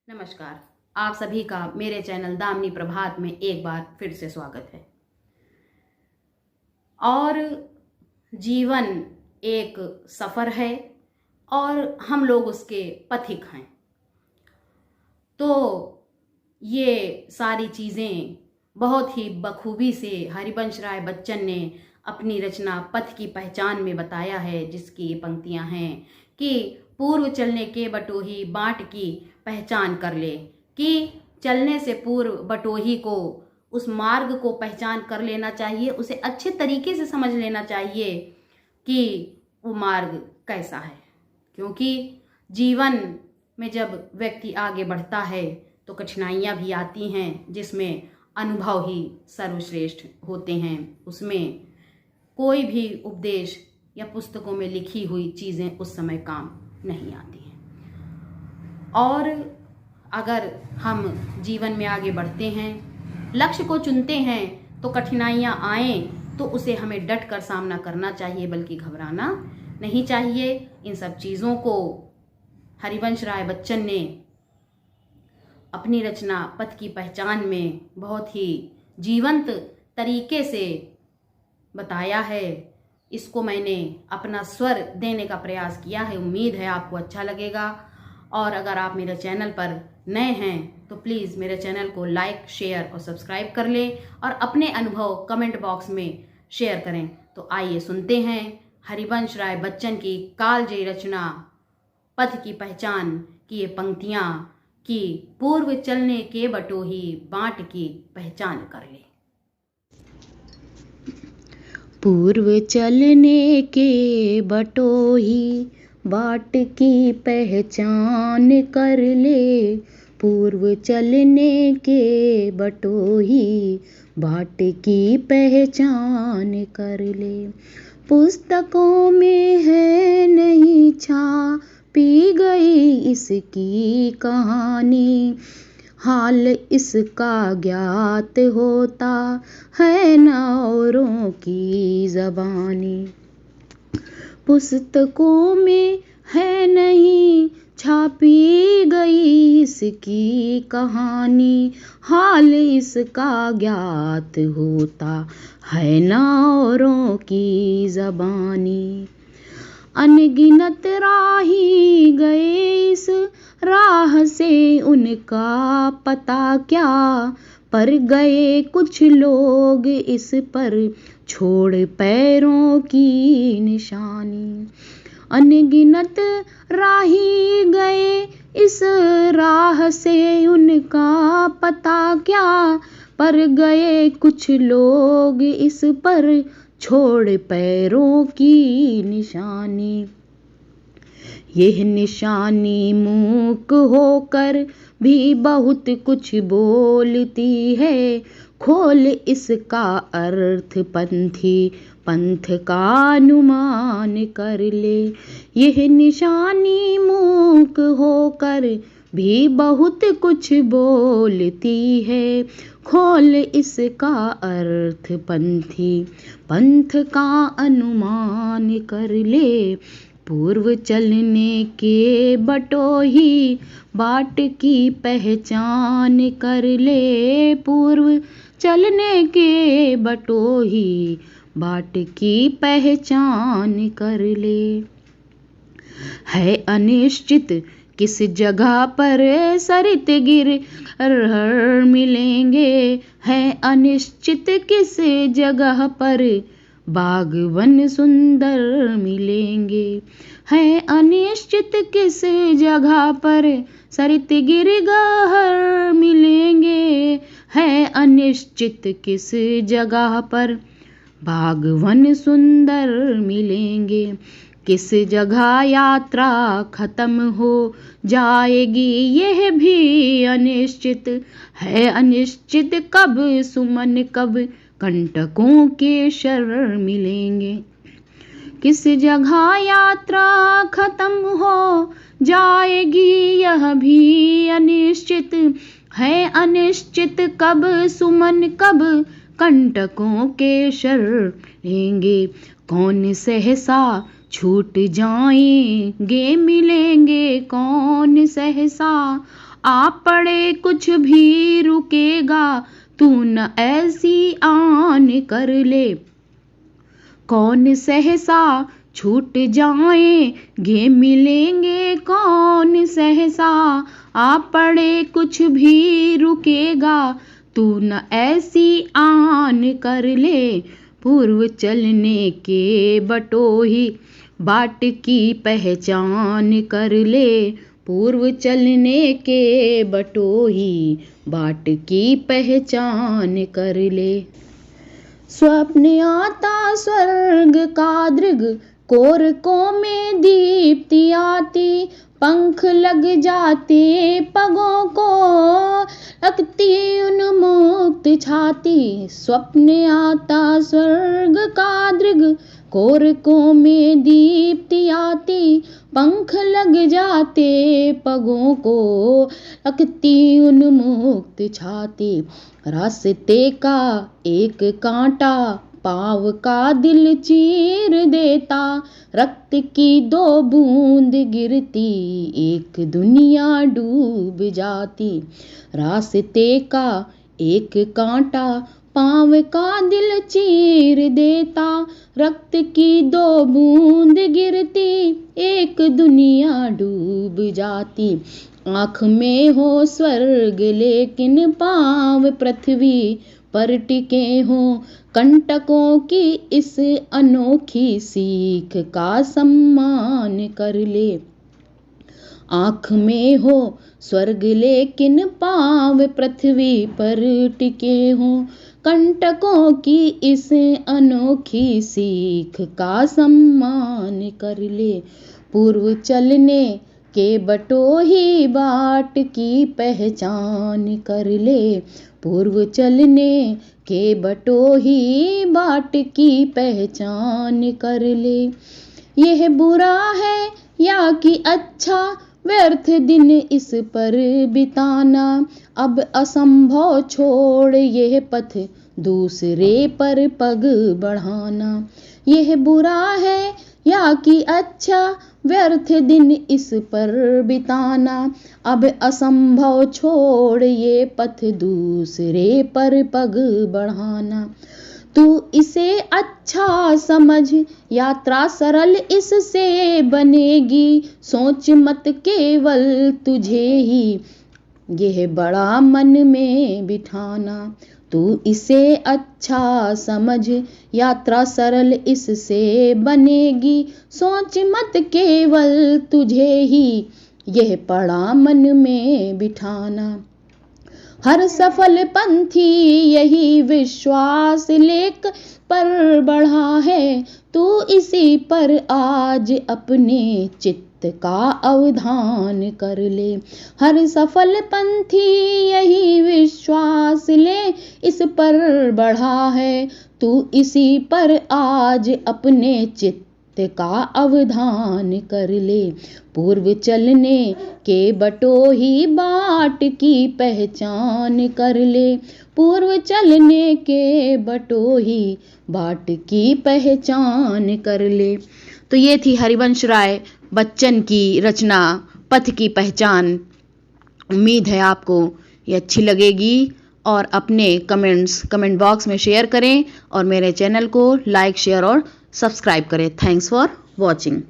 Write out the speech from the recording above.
नमस्कार। आप सभी का मेरे चैनल दामिनी प्रभात में एक बार फिर से स्वागत है। और जीवन एक सफ़र है और हम लोग उसके पथिक हैं। तो ये सारी चीज़ें बहुत ही बखूबी से हरिवंश राय बच्चन ने अपनी रचना पथ की पहचान में बताया है, जिसकी ये पंक्तियाँ हैं कि पूर्व चलने के बटोही बाट की पहचान कर ले। कि चलने से पूर्व बटोही को, उस मार्ग को पहचान कर लेना चाहिए, उसे अच्छे तरीके से समझ लेना चाहिए कि वो मार्ग कैसा है। क्योंकि जीवन में जब व्यक्ति आगे बढ़ता है तो कठिनाइयाँ भी आती हैं, जिसमें अनुभव ही सर्वश्रेष्ठ होते हैं। उसमें कोई भी उपदेश या पुस्तकों में लिखी हुई चीज़ें उस समय काम नहीं आती हैं। और अगर हम जीवन में आगे बढ़ते हैं, लक्ष्य को चुनते हैं, तो कठिनाइयाँ आएँ तो उसे हमें डट कर सामना करना चाहिए, बल्कि घबराना नहीं चाहिए। इन सब चीज़ों को हरिवंश राय बच्चन ने अपनी रचना पथ की पहचान में बहुत ही जीवंत तरीके से बताया है। इसको मैंने अपना स्वर देने का प्रयास किया है। उम्मीद है आपको अच्छा लगेगा। और अगर आप मेरे चैनल पर नए हैं तो प्लीज़ मेरे चैनल को लाइक, शेयर और सब्सक्राइब कर लें और अपने अनुभव कमेंट बॉक्स में शेयर करें। तो आइए सुनते हैं हरिवंश राय बच्चन की कालजयी रचना पथ की पहचान की ये पंक्तियाँ कि पूर्व चलने के बटोही बाट की पहचान कर ले। पूर्व चलने के बटोही बाट की पहचान कर ले। पूर्व चलने के बटोही बाट की पहचान कर ले। पुस्तकों में है नहीं छापी गई इसकी कहानी, हाल इसका ज्ञात होता है न औरों की ज़बानी। पुस्तकों में है नहीं छापी गई इसकी कहानी, हाल इसका ज्ञात होता है न औरों की ज़बानी। अनगिनत राही गए इस राह से उनका पता क्या, पर गए कुछ लोग इस पर छोड़ पैरों की निशानी। अनगिनत राही गए इस राह से उनका पता क्या, पर गए कुछ लोग इस पर छोड़ पैरों की निशानी। यह निशानी मूक होकर भी बहुत कुछ बोलती है, खोल इसका अर्थ पंथी पंथ का अनुमान कर ले। यह निशानी मूक होकर भी बहुत कुछ बोलती है, खोल इसका अर्थ पंथी पंथ का अनुमान कर ले। पूर्व चलने के बटोही बाट की पहचान कर ले। पूर्व चलने के बटोही बाट की पहचान कर ले। है अनिश्चित किस जगह पर सरित गिर मिलेंगे, है अनिश्चित किस जगह पर बागवन सुंदर मिलेंगे। है अनिश्चित किस जगह पर सरित गिरगहर मिलेंगे, है अनिश्चित किस जगह पर बागवन सुंदर मिलेंगे। किस जगह यात्रा खत्म हो जाएगी यह भी अनिश्चित है। अनिश्चित कब सुमन कब कंटकों के शर मिलेंगे। किस जगह यात्रा खत्म हो जाएगी यह भी अनिश्चित है। अनिश्चित कब सुमन कब कंटकों के शर लेंगे। कौन सहसा छूट जाएंगे मिलेंगे, कौन सहसा आ पड़े कुछ भी रुकेगा, तू न ऐसी आन कर ले। कौन सहसा छूट जाएंगे मिलेंगे, कौन सहसा आ पड़े कुछ भी रुकेगा, तू न ऐसी आन कर ले। पूर्व चलने के बटोही बाट की पहचान कर ले, पूर्व चलने के बटोही बाट की पहचान कर ले। स्वप्न आता स्वर्ग का दृग, कोरकों में दीप्ति आती, पंख लग जाते पगों को, लगती उन्मुक्त छाती। स्वप्न आता स्वर्ग का दृग, कोरकों में दीप्ति आती, पंख लग जाते पगों को, लगती उन्मुक्त छाती। रास्ते का एक कांटा पाँव का दिल चीर देता, रक्त की दो बूंद गिरती, एक दुनिया डूब जाती। रास्ते का एक कांटा पाँव का दिल चीर देता, रक्त की दो बूंद गिरती, एक दुनिया डूब जाती। आँख में हो स्वर्ग लेकिन पाँव पृथ्वी पर टिके हों, कंटकों की इस अनोखी सीख का सम्मान कर ले। आँख में हो स्वर्ग लेकिन पाँव पृथ्वी पर टिके हों, कंटकों की इस अनोखी सीख का सम्मान कर ले। पूर्व चलने के बटोही बाट की पहचान कर ले, पूर्व चलने के बटोही बाट की पहचान कर ले। यह बुरा है या कि अच्छा, व्यर्थ दिन इस पर बिताना, अब असंभव छोड़ यह पथ दूसरे पर पग बढ़ाना। यह बुरा है या कि अच्छा, व्यर्थ दिन इस पर बिताना, अब असंभव छोड़ ये पथ दूसरे पर पग बढ़ाना। तू इसे अच्छा समझ, यात्रा सरल इससे बनेगी, सोच मत केवल तुझे ही यह बड़ा मन में बिठाना। तू इसे अच्छा समझ, यात्रा सरल इससे बनेगी, सोच मत केवल तुझे ही यह बड़ा मन में बिठाना। हर सफल पंथी यही विश्वास लेकर पर बढ़ा है, तू इसी पर आज अपने चित्त का अवधान कर ले। हर सफल पंथी यही विश्वास ले इस पर बढ़ा है, तू इसी पर आज अपने चित्त का अवधान कर ले। पूर्व चलने के बटोही बाट की पहचान कर ले, पूर्व चलने के बटोही बाट की पहचान कर ले। तो ये थी हरिवंश राय बच्चन की रचना पथ की पहचान। उम्मीद है आपको ये अच्छी लगेगी और अपने कमेंट बॉक्स में शेयर करें और मेरे चैनल को लाइक शेयर और सब्सक्राइब करें। Thanks for watching.